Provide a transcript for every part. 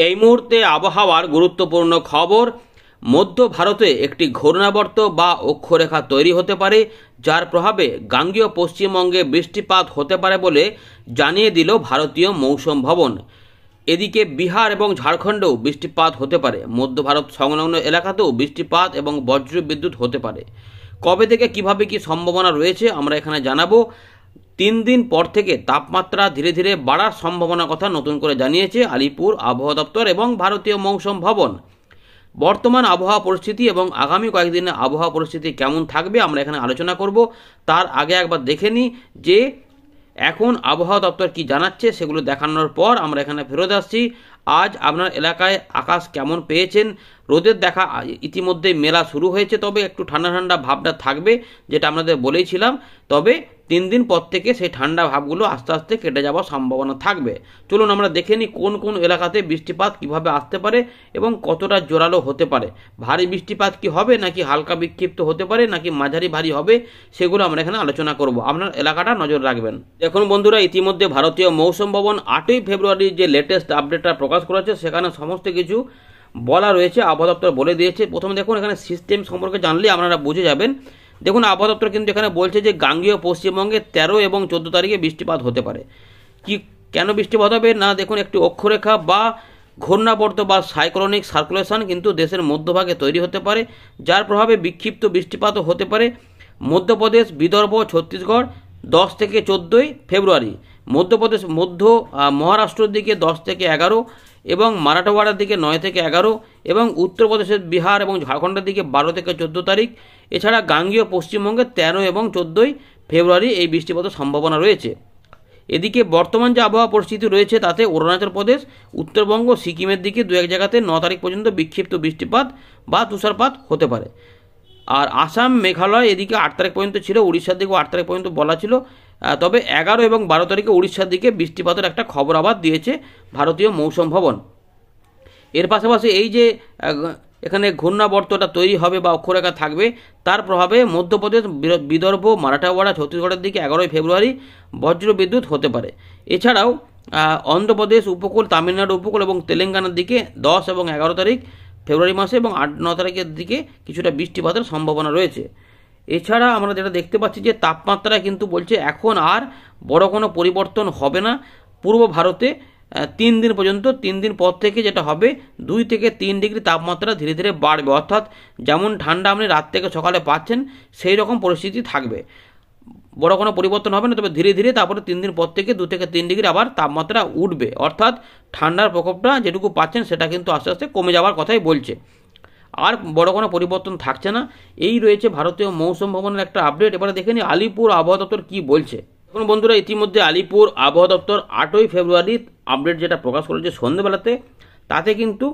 এই মুহূর্তে আবহাওয়ার গুরুত্বপূর্ণ খবর। মধ্য ভারতে একটি ঘূর্ণাবর্ত বা অক্ষরেখা তৈরি হতে পারে, যার প্রভাবে গাঙ্গেয় পশ্চিমবঙ্গে বৃষ্টিপাত হতে পারে বলে জানিয়ে দিল ভারতীয় মৌসুম ভবন। এদিকে বিহার এবং ঝাড়খণ্ডেও বৃষ্টিপাত হতে পারে। মধ্য ভারত সংলগ্ন এলাকাতেও বৃষ্টিপাত এবং বজ্র বিদ্যুৎ হতে পারে। কবে থেকে কিভাবে কি সম্ভাবনা রয়েছে আমরা এখানে জানাবো। 3 দিন পর থেকে তাপমাত্রা ধীরে ধীরে বাড়ার সম্ভাবনার কথা নতুন করে জানিয়েছে আলিপুর আবহাওয়া দপ্তর এবং ভারতীয় মৌসুম ভবন। বর্তমান আবহাওয়া পরিস্থিতি এবং আগামী কয়েকদিনের আবহাওয়া পরিস্থিতি কেমন থাকবে আমরা এখানে আলোচনা করব। তার আগে একবার দেখে নিই যে এখন আবহাওয়া দপ্তর কি জানাচ্ছে, সেগুলো দেখানোর পর আমরা এখানে ফেরত আসছি। আজ আপনার এলাকায় আকাশ কেমন পেয়েছেন? রোদের দেখা ইতিমধ্যে মেলা শুরু হয়েছে, তবে একটু ঠান্ডা ঠান্ডা ভাবটা থাকবে, যেটা আপনাদের বলেইছিলাম। তবে 3 দিন পর থেকে সেই ঠান্ডা ভাবগুলো আস্তে আস্তে কেটে যাওয়ার সম্ভাবনা থাকবে। চলুন আমরা দেখে নিই কোন কোন এলাকাতে বৃষ্টিপাত কিভাবে আসতে পারে এবং কতটা জোরালো হতে পারে। ভারী বৃষ্টিপাত কি হবে, নাকি হালকা বিক্ষিপ্ত হতে পারে, নাকি মাঝারি ভারী হবে, সেগুলো আমরা এখানে আলোচনা করব। আপনার এলাকাটা নজর রাখবেন। দেখুন বন্ধুরা, ইতিমধ্যে ভারতীয় মৌসুম ভবন 8ই ফেব্রুয়ারির যে লেটেস্ট আপডেটটা প্রকাশ করেছে, সেখানে সমস্ত কিছু বলা রয়েছে। আবহাওয়া দপ্তর বলে দিয়েছে। প্রথমে দেখুন এখানে সিস্টেম সম্পর্কে জানলে আপনারা বুঝে যাবেন। দেখুন আবহাওয়া দপ্তর কিন্তু এখানে বলছে যে গাঙ্গেয় পশ্চিমবঙ্গে 13 এবং 14 তারিখে বৃষ্টিপাত হতে পারে। কেন বৃষ্টিপাত হবে না, দেখুন একটি অক্ষরেখা বা ঘূর্ণাবর্ত বা সাইক্লোনিক সার্কুলেশন কিন্তু দেশের মধ্যভাগে তৈরি হতে পারে, যার প্রভাবে বিক্ষিপ্ত বৃষ্টিপাতও হতে পারে। মধ্যপ্রদেশ, বিদর্ভ, ছত্তিশগড় 10 থেকে 14ই ফেব্রুয়ারি, মধ্যপ্রদেশ মহারাষ্ট্রের দিকে 10 থেকে 11 এবং মারাঠওয়াড়ার দিকে 9 থেকে 11 এবং উত্তরপ্রদেশের বিহার এবং ঝাড়খণ্ডের দিকে 12 থেকে 14 তারিখ। এছাড়া গাঙ্গেয় পশ্চিমবঙ্গে 13 এবং 14ই ফেব্রুয়ারি এই বৃষ্টিপাতের সম্ভাবনা রয়েছে। এদিকে বর্তমান যে আবহাওয়া পরিস্থিতি রয়েছে তাতে অরুণাচল প্রদেশ, উত্তরবঙ্গ, সিকিমের দিকে 2-1 জায়গাতে 9 তারিখ পর্যন্ত বিক্ষিপ্ত বৃষ্টিপাত বা তুষারপাত হতে পারে। আর আসাম, মেঘালয় এদিকে 8 তারিখ পর্যন্ত ছিল, উড়িষ্যার দিকেও 8 তারিখ পর্যন্ত বলা ছিল। তবে 11 এবং 12 তারিখে উড়িষ্যার দিকে বৃষ্টিপাতের একটা খবর আবার দিয়েছে ভারতীয় মৌসুম ভবন। এর পাশাপাশি এই যে এখানে ঘূর্ণাবর্তটা তৈরি হবে বা অক্ষরেখা থাকবে, তার প্রভাবে মধ্যপ্রদেশ, বিদর্ভ, মারাঠাওয়াড়া, ছত্তিশগড়ের দিকে 11ই ফেব্রুয়ারি বজ্র বিদ্যুৎ হতে পারে। এছাড়াও অন্ধ্রপ্রদেশ উপকূল, তামিলনাড়ু উপকূল এবং তেলেঙ্গানার দিকে 10 এবং 11 তারিখ ফেব্রুয়ারি মাসে এবং 8-9 তারিখের দিকে কিছুটা বৃষ্টিপাতের সম্ভাবনা রয়েছে। এছাড়া আমরা যেটা দেখতে পাচ্ছি যে তাপমাত্রা কিন্তু বলছে এখন আর বড় কোনো পরিবর্তন হবে না। পূর্ব ভারতে 3 দিন পর্যন্ত, 3 দিন পর থেকে যেটা হবে 2 থেকে 3 ডিগ্রি তাপমাত্রা ধীরে ধীরে বাড়বে। অর্থাৎ যেমন ঠান্ডা আপনি রাত থেকে সকালে পাচ্ছেন সেই রকম পরিস্থিতি থাকবে। বড় কোনো পরিবর্তন হবে না, তবে ধীরে ধীরে তারপরে 3 দিন পর থেকে 2 থেকে 3 ডিগ্রি আবার তাপমাত্রা উঠবে। অর্থাৎ ঠান্ডার প্রকোপটা যেটুকু পাচ্ছেন সেটা কিন্তু আস্তে আস্তে কমে যাওয়ার কথাই বলছে। আর বড় কোনো পরিবর্তন থাকছে না। এই রয়েছে ভারতীয় মৌসুম ভবনের একটা আপডেট। এবারে দেখে নিই আলিপুর আবহাওয়া দপ্তর কী বলছে। এখন বন্ধুরা, ইতিমধ্যে আলিপুর আবহাওয়া দপ্তর 8ই ফেব্রুয়ারি আপডেট যেটা প্রকাশ করেছে সন্ধ্যেবেলাতে, তাতে কিন্তু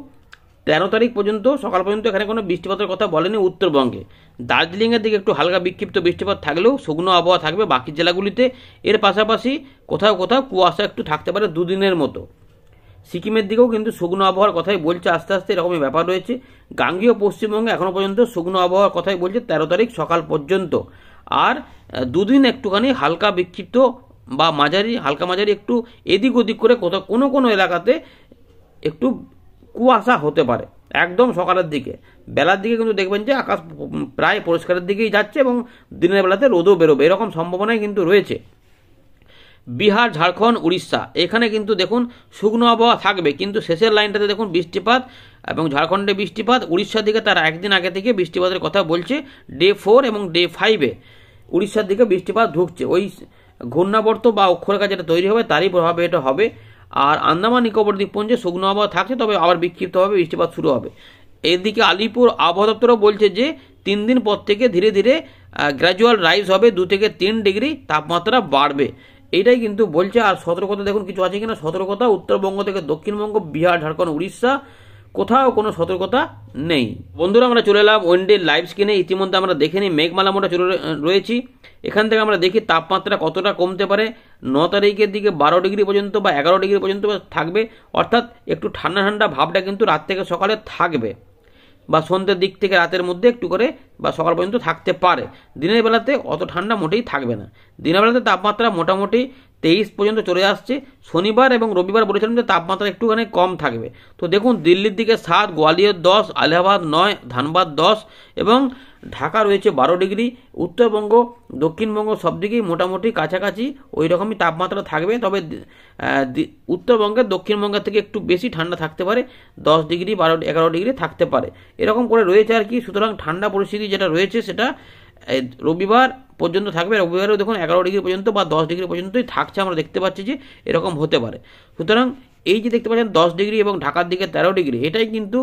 13 তারিখ পর্যন্ত সকাল পর্যন্ত এখানে কোনো বৃষ্টিপাতের কথা বলেনি উত্তরবঙ্গে। দার্জিলিংয়ের দিকে একটু হালকা বিক্ষিপ্ত বৃষ্টিপাত থাকলেও শুকনো আবহাওয়া থাকবে বাকি জেলাগুলিতে। এর পাশাপাশি কোথাও কোথাও কুয়াশা একটু থাকতে পারে 2 দিনের মতো। সিকিমের দিকেও কিন্তু শুকনো আবহাওয়ার কথাই বলছে আস্তে আস্তে, এরকমই ব্যাপার রয়েছে। গাঙ্গেয় পশ্চিমবঙ্গে এখনও পর্যন্ত শুকনো আবহাওয়ার কথাই বলছে 13 তারিখ সকাল পর্যন্ত। আর 2 দিন একটুখানি হালকা বিক্ষিপ্ত বা হালকা মাঝারি একটু এদিক ওদিক করে কোথাও কোনো এলাকাতে একটু কুয়াশা হতে পারে একদম সকালের দিকে। বেলার দিকে কিন্তু দেখবেন যে আকাশ প্রায় পরিষ্কারের দিকেই যাচ্ছে এবং দিনের বেলাতে রোদও বেরোবে, এরকম সম্ভাবনাই কিন্তু রয়েছে। বিহার, ঝাড়খণ্ড, উড়িষ্যা এখানে কিন্তু দেখুন শুকনো আবহাওয়া থাকবে, কিন্তু শেষের লাইনটাতে দেখুন বৃষ্টিপাত এবং ঝাড়খণ্ডে বৃষ্টিপাত। উড়িষ্যার দিকে তার একদিন আগে থেকে বৃষ্টিপাতের কথা বলছে। ডে 4 এবং ডে 5-এ উড়িষ্যার দিকে বৃষ্টিপাত ঢুকছে। ওই ঘূর্ণাবর্ত বা অক্ষরেখা যেটা তৈরি হবে তারই প্রভাবে এটা হবে। আর আন্দামান নিকোবর দ্বীপপুঞ্জে শুকনো আবহাওয়া থাকছে, তবে আবার বিক্ষিপ্তভাবে বৃষ্টিপাত শুরু হবে। এদিকে আলিপুর আবহাওয়া দপ্তরও বলছে যে 3 দিন পর থেকে ধীরে ধীরে গ্র্যাজুয়াল রাইজ হবে, 2 থেকে 3 ডিগ্রি তাপমাত্রা বাড়বে। এইটাই কিন্তু বলছে। আর সতর্কতা দেখুন কিছু আছে কিনা। সতর্কতা উত্তরবঙ্গ থেকে দক্ষিণবঙ্গ, বিহার, ঝাড়খণ্ড, উড়িষ্যা কোথাও কোনো সতর্কতা নেই। বন্ধুরা, আমরা চলে এলাম ওয়েন্ডে লাইভ স্ক্রিনে। ইতিমধ্যে আমরা দেখে নিই মেঘমালা মোটা চলে রয়েছি। এখান থেকে আমরা দেখি তাপমাত্রা কতটা কমতে পারে। 9 তারিখের দিকে 12 ডিগ্রি পর্যন্ত বা 11 ডিগ্রি পর্যন্ত থাকবে। অর্থাৎ একটু ঠান্ডা ঠান্ডা ভাবটা কিন্তু রাত থেকে সকালে থাকবে। বা সন্ধ্যের দিক থেকে রাতের মধ্যে একটু করে বা সকাল পর্যন্ত থাকতে পারে। দিনের বেলাতে অত ঠান্ডা মোটেই থাকবে না। দিনের বেলাতে তাপমাত্রা মোটামুটি 23 পর্যন্ত চলে আসছে। শনিবার এবং রবিবার বলেছিলাম যে তাপমাত্রা একটুখানি কম থাকবে। তো দেখুন দিল্লির দিকে 7, গোয়ালিয়র 10, আলাহাবাদ 9, ধানবাদ 10 এবং ঢাকা রয়েছে 12 ডিগ্রি। উত্তরবঙ্গ দক্ষিণবঙ্গ সব দিকেই মোটামুটি কাছাকাছি ওই রকমই তাপমাত্রা থাকবে। তবে উত্তরবঙ্গের দক্ষিণবঙ্গের থেকে একটু বেশি ঠান্ডা থাকতে পারে, 10 ডিগ্রি 11 ডিগ্রি থাকতে পারে, এরকম করে রয়েছে আর কি। সুতরাং ঠান্ডা পরিস্থিতি যেটা রয়েছে সেটা রবিবার পর্যন্ত থাকবে। রবিবারেও দেখুন 11 ডিগ্রি পর্যন্ত বা 10 ডিগ্রি পর্যন্তই থাকছে, আমরা দেখতে পাচ্ছি যে এরকম হতে পারে। সুতরাং এই যে দেখতে পাচ্ছেন 10 ডিগ্রি এবং ঢাকার দিকে 13 ডিগ্রি, এটাই কিন্তু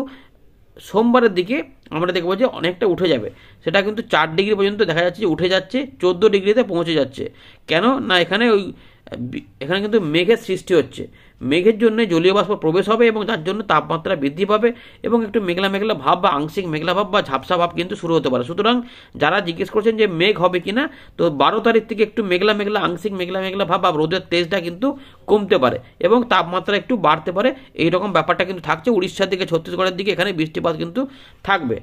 সোমবারের দিকে আমরা দেখবো যে অনেকটা উঠে যাবে। সেটা কিন্তু 4 ডিগ্রি পর্যন্ত দেখা যাচ্ছে যে উঠে যাচ্ছে, 14 ডিগ্রিতে পৌঁছে যাচ্ছে। কেন না এখানে কিন্তু মেঘের সৃষ্টি হচ্ছে। মেঘের জন্য জলীয় বাষ্প প্রবেশ হবে এবং যার জন্য তাপমাত্রা বৃদ্ধি পাবে এবং একটু মেঘলা মেঘলা ভাব বা আংশিক মেঘলা ভাব বা ঝাপসা ভাব কিন্তু শুরু হতে পারে। সুতরাং যারা জিজ্ঞেস করছেন যে মেঘ হবে কিনা, তো 12 তারিখ থেকে একটু মেঘলা মেঘলা আংশিক মেঘলা মেঘলা ভাব বা রোদের তেজটা কিন্তু কমতে পারে এবং তাপমাত্রা একটু বাড়তে পারে। এইরকম ব্যাপারটা কিন্তু থাকছে। উড়িষ্যার দিকে, ছত্তিশগড়ের দিকে এখানে বৃষ্টিপাত কিন্তু থাকবে।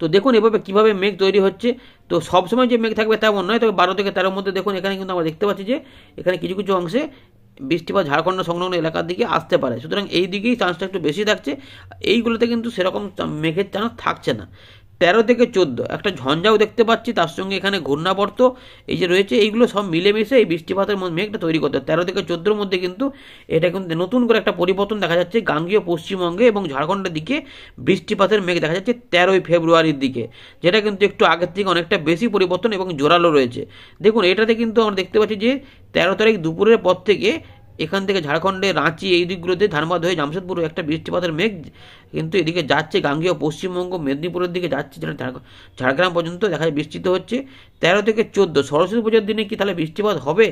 তো দেখুন এভাবে কীভাবে মেঘ তৈরি হচ্ছে। তো সবসময় যে মেঘ থাকবে তেমন নয়, তবে 12 থেকে 13 মধ্যে দেখুন এখানে কিন্তু আমরা দেখতে পাচ্ছি যে এখানে কিছু কিছু অংশে বৃষ্টিপাত ঝাড়খণ্ড সংলগ্ন এলাকার দিকে আসতে পারে। সুতরাং এই দিকেই চান্সটা একটু বেশি থাকছে। এইগুলোতে কিন্তু সেরকম মেঘের চান্স থাকছে না। 13 থেকে 14 একটা ঝঞ্ঝাও দেখতে পাচ্ছি, তার সঙ্গে এখানে ঘূর্ণাবর্ত এই যে রয়েছে, এইগুলো সব মিলেমিশে এই বৃষ্টিপাতের মেঘটা তৈরি করতে 13 থেকে 14 মধ্যে কিন্তু এটা কিন্তু নতুন করে একটা পরিবর্তন দেখা যাচ্ছে। গাঙ্গীয় পশ্চিমবঙ্গে এবং ঝাড়খণ্ডের দিকে বৃষ্টিপাতের মেঘ দেখা যাচ্ছে 13ই ফেব্রুয়ারির দিকে, যেটা কিন্তু একটু আগের থেকে অনেকটা বেশি পরিবর্তন এবং জোরালো রয়েছে। দেখুন এটাতে কিন্তু আমরা দেখতে পাচ্ছি যে 13 তারিখ দুপুরের পর থেকে এখান থেকে ঝাড়খণ্ডে রাঁচি এই দিকগুলোতে ধানবাদ হয়ে জামশেদপুর একটা বৃষ্টিপাতের মেঘ কিন্তু এদিকে যাচ্ছে। গাঙ্গেয় পশ্চিমবঙ্গ মেদিনীপুরের দিকে যাচ্ছে, যেটা ঝাড়গ্রাম পর্যন্ত দেখা যায় বৃষ্টিত হচ্ছে। 13 থেকে 14 সরস্বতী পুজোর দিনে কি তাহলে বৃষ্টিপাত হবে?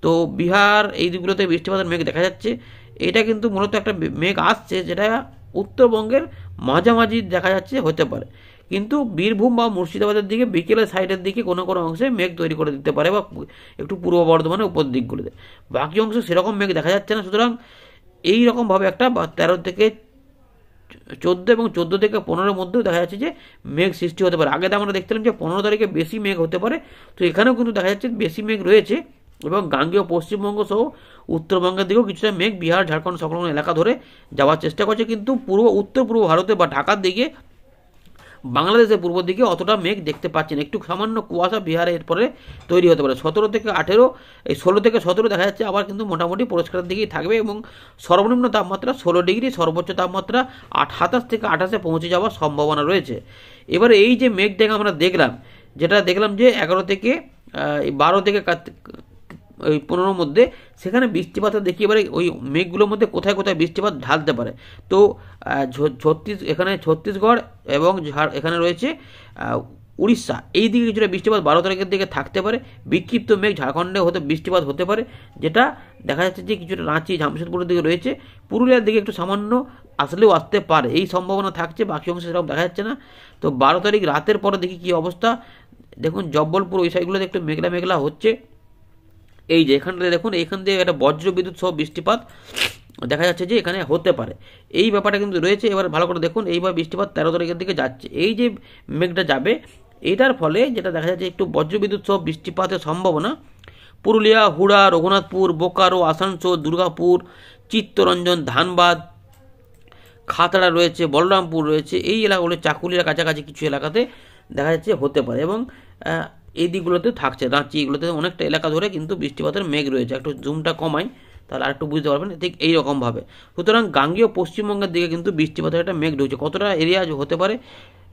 তো বিহার এই দিকগুলোতে বৃষ্টিপাতের মেঘ দেখা যাচ্ছে। এটা কিন্তু মূলত একটা মেঘ আসছে যেটা উত্তরবঙ্গের মাঝামাঝি দেখা যাচ্ছে হতে পারে, কিন্তু বীরভূম বা মুর্শিদাবাদের দিকে বিকেলের সাইডের দিকে কোনো কোনো অংশে মেঘ তৈরি করে দিতে পারে বা একটু পূর্ব বর্ধমানের উপর দিকগুলোতে। বাকি অংশে সেরকম মেঘ দেখা যাচ্ছে না। সুতরাং এই রকমভাবে একটা 13 থেকে 14 এবং 14 থেকে 15 মধ্যেও দেখা যাচ্ছে যে মেঘ সৃষ্টি হতে পারে। আগে আমরা দেখছিলাম যে 15 তারিখে বেশি মেঘ হতে পারে, তো এখানেও কিন্তু দেখা যাচ্ছে বেশি মেঘ রয়েছে এবং গাঙ্গেয় পশ্চিমবঙ্গ সহ উত্তরবঙ্গের দিকেও কিছুটা মেঘ বিহার ঝাড়খণ্ড সংলগ্ন এলাকা ধরে যাওয়ার চেষ্টা করছে, কিন্তু উত্তর পূর্ব ভারতে বা ঢাকার দিকে বাংলাদেশের পূর্ব দিকে অতটা মেঘ দেখতে পাচ্ছেন। একটু সামান্য কুয়াশা বিহারে এরপরে তৈরি হতে পারে। 17 থেকে 18 এই 16 থেকে 17 দেখা যাচ্ছে আবার কিন্তু মোটামুটি পরিষ্কারের দিকেই থাকবে এবং সর্বনিম্ন তাপমাত্রা 16 ডিগ্রি, সর্বোচ্চ তাপমাত্রা 27 থেকে 28-এ পৌঁছে যাওয়ার সম্ভাবনা রয়েছে। এবারে এই যে মেঘটাকে আমরা দেখলাম, যেটা দেখলাম যে 11 থেকে 12 থেকে ওই 15 মধ্যে, সেখানে বৃষ্টিপাত দেখি এবারে ওই মেঘগুলোর মধ্যে কোথায় কোথায় বৃষ্টিপাত ঢালতে পারে। তো এখানে ছত্তিশগড় এবং এখানে রয়েছে উড়িষ্যা, এই দিকে কিছুটা বৃষ্টিপাত 12 তারিখের দিকে থাকতে পারে। বিক্ষিপ্ত মেঘ ঝাড়খণ্ডে বৃষ্টিপাত হতে পারে, যেটা দেখা যাচ্ছে যে কিছুটা রাঁচি জামশেদপুরের দিকে রয়েছে। পুরুলিয়ার দিকে একটু সামান্য আসলেও আসতে পারে, এই সম্ভাবনা থাকছে। বাকি অংশে সেরকম দেখা যাচ্ছে না। তো 12 তারিখ রাতের পরে দেখি কী অবস্থা। দেখুন জব্বলপুর ওই সাইডগুলোতে একটু মেঘলা মেঘলা হচ্ছে। এই যে এখানটাতে দেখুন, এখান দিয়ে একটা বজ্র বিদ্যুৎ সহ বৃষ্টিপাত দেখা যাচ্ছে যে এখানে হতে পারে, এই ব্যাপারটা কিন্তু রয়েছে। এবার ভালো করে দেখুন, এইভাবে বৃষ্টিপাত 13 তারিখের দিকে যাচ্ছে। এই যে মেঘটা যাবে, এটার ফলে যেটা দেখা যাচ্ছে একটু বজ্র বিদ্যুৎ সহ বৃষ্টিপাতের সম্ভাবনা পুরুলিয়া, হুড়া, রঘুনাথপুর, বোকারো, আসানসোল, দুর্গাপুর, চিত্তরঞ্জন, ধানবাদ, খাতড়া রয়েছে, বলরামপুর রয়েছে, এই এলাকাগুলো চাকুলিয়ার কাছাকাছি কিছু এলাকাতে দেখা যাচ্ছে হতে পারে এবং এই দিকগুলোতেও থাকছে। রাঁচি এগুলোতে অনেকটা এলাকা ধরে কিন্তু বৃষ্টিপাতের মেঘ রয়েছে। একটু জুমটা কমাই তাহলে আর একটু বুঝতে পারবেন, ঠিক এইরকমভাবে। সুতরাং গাঙ্গেয় পশ্চিমবঙ্গের দিকে কিন্তু বৃষ্টিপাতের একটা মেঘ ঢুকছে। কতটা এরিয়া হতে পারে,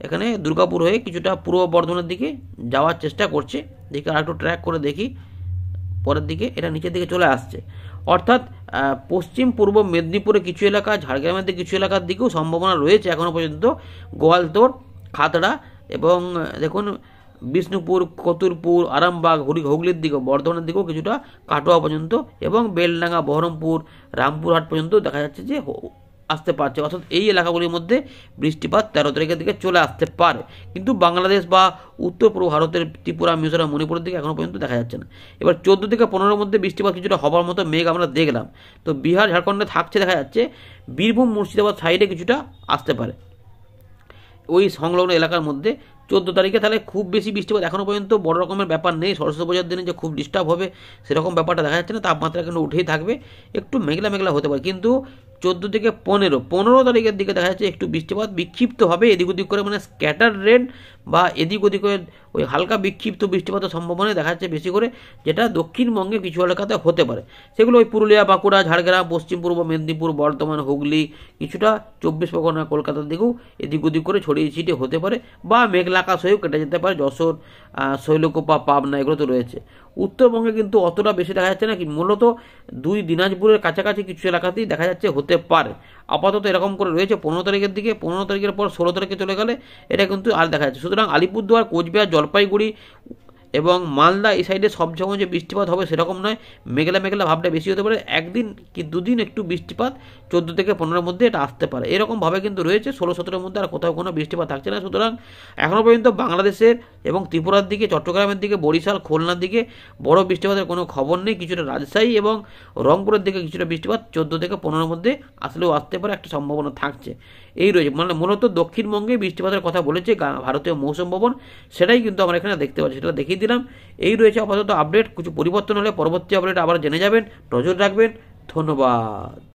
এখানে দুর্গাপুর হয়ে কিছুটা পূর্ব বর্ধমানের দিকে যাওয়ার চেষ্টা করছে। দেখি আর একটু ট্র্যাক করে দেখি, পরের দিকে এটা নিচের দিকে চলে আসছে। অর্থাৎ পশ্চিম পূর্ব মেদিনীপুরে কিছু এলাকা, ঝাড়গ্রামের দিকে কিছু এলাকার দিকেও সম্ভাবনা রয়েছে এখনও পর্যন্ত। গোয়ালতোড়, খাতড়া এবং দেখুন বিষ্ণুপুর, কতুরপুর, আরামবাগ, হুগলির দিকেও, বর্ধমানের দিকেও কিছুটা কাটোয়া পর্যন্ত এবং বেলডাঙ্গা, বহরমপুর, রামপুরহাট পর্যন্ত দেখা যাচ্ছে যে আসতে পারছে। অর্থাৎ এই এলাকাগুলির মধ্যে বৃষ্টিপাত 13 তারিখের দিকে চলে আসতে পারে, কিন্তু বাংলাদেশ বা উত্তর পূর্ব ভারতের ত্রিপুরা, মিজোরাম, মণিপুরের দিকে এখনও পর্যন্ত দেখা যাচ্ছে না। এবার 14 থেকে 15 মধ্যে বৃষ্টিপাত কিছুটা হবার মতো মেঘ আমরা দেখলাম। তো বিহার ঝাড়খণ্ডে থাকছে দেখা যাচ্ছে, বীরভূম মুর্শিদাবাদ সাইডে কিছুটা আসতে পারে। ওই সংলগ্ন এলাকার মধ্যে 14 তারিখে। তাহলে খুব বেশি বৃষ্টিপাত এখনও পর্যন্ত বড় রকমের ব্যাপার নেই। সরস্বতী পূজার দিনে যে খুব ডিস্টার্ব হবে সেরকম ব্যাপারটা দেখা যাচ্ছে না। তাপমাত্রা কিন্তু উঠেই থাকবে, একটু মেঘলা মেঘলা হতে পারে, কিন্তু 14 থেকে 15 তারিখের দিকে দেখা যাচ্ছে একটু বৃষ্টিপাত বিক্ষিপ্তভাবে এদিক ওদিক করে, মানে স্ক্যাটার রেন বা এদিক ওদিক করে ওই হালকা বিক্ষিপ্ত বৃষ্টিপাতের সম্ভাবনা দেখা যাচ্ছে বেশি করে, যেটা দক্ষিণবঙ্গে কিছু এলাকাতে হতে পারে। সেগুলো ওই পুরুলিয়া, বাঁকুড়া, ঝাড়গ্রাম, পশ্চিম পূর্ব মেদিনীপুর, বর্ধমান, হুগলি, কিছুটা 24 পরগনা, কলকাতার দিকেও এদিক ওদিক করে ছড়িয়ে ছিটিয়ে হতে পারে, বা মেঘলা আকাশ হয়েও কেটে যেতে পারে। যশোর, শৈলকুপা, পাবনা এগুলো তো রয়েছে। উত্তরবঙ্গে কিন্তু অতটা বেশি দেখা যাচ্ছে না, কি মূলত দুই দিনাজপুরের কাছাকাছি কিছু এলাকাতেই দেখা যাচ্ছে হতে পারে। আপাতত এরকম করে রয়েছে 15 তারিখের দিকে। 15 তারিখের পর 16 তারিখে চলে গেলে এটা কিন্তু আর দেখা যাচ্ছে। সুতরাং আলিপুরদুয়ার, কোচবিহার, জলপাইগুড়ি এবং মালদা এই সাইডে সব সময় যে বৃষ্টিপাত হবে সেরকম নয়, মেঘলা মেঘলা ভাবটা বেশি হতে পারে। একদিন কি দুদিন একটু বৃষ্টিপাত 14 থেকে 15-র মধ্যে এটা আসতে পারে, এরকমভাবে কিন্তু রয়েছে। 16-17-র মধ্যে আর কোথাও কোনো বৃষ্টিপাত থাকছে না। সুতরাং এখনও পর্যন্ত বাংলাদেশের এবং ত্রিপুরার দিকে, চট্টগ্রামের দিকে, বরিশাল, খুলনার দিকে বড় বৃষ্টিপাতের কোনো খবর নেই। কিছুটা রাজশাহী এবং রংপুরের দিকে কিছুটা বৃষ্টিপাত 14 থেকে 15-র মধ্যে আসলেও আসতে পারে, একটা সম্ভাবনা থাকছে। এই রয়েছে, মানে মূলত দক্ষিণবঙ্গে বৃষ্টিপাতের কথা বলেছে ভারতীয় মৌসুম ভবন, সেটাই কিন্তু আমরা এখানে দেখতে পাচ্ছি, সেটা দেখিয়ে দিলাম। এই রয়েছে আপাতত আপডেট। কিছু পরিবর্তন হলে পরবর্তী আপডেট আবার জেনে যাবেন, নজর রাখবেন। ধন্যবাদ।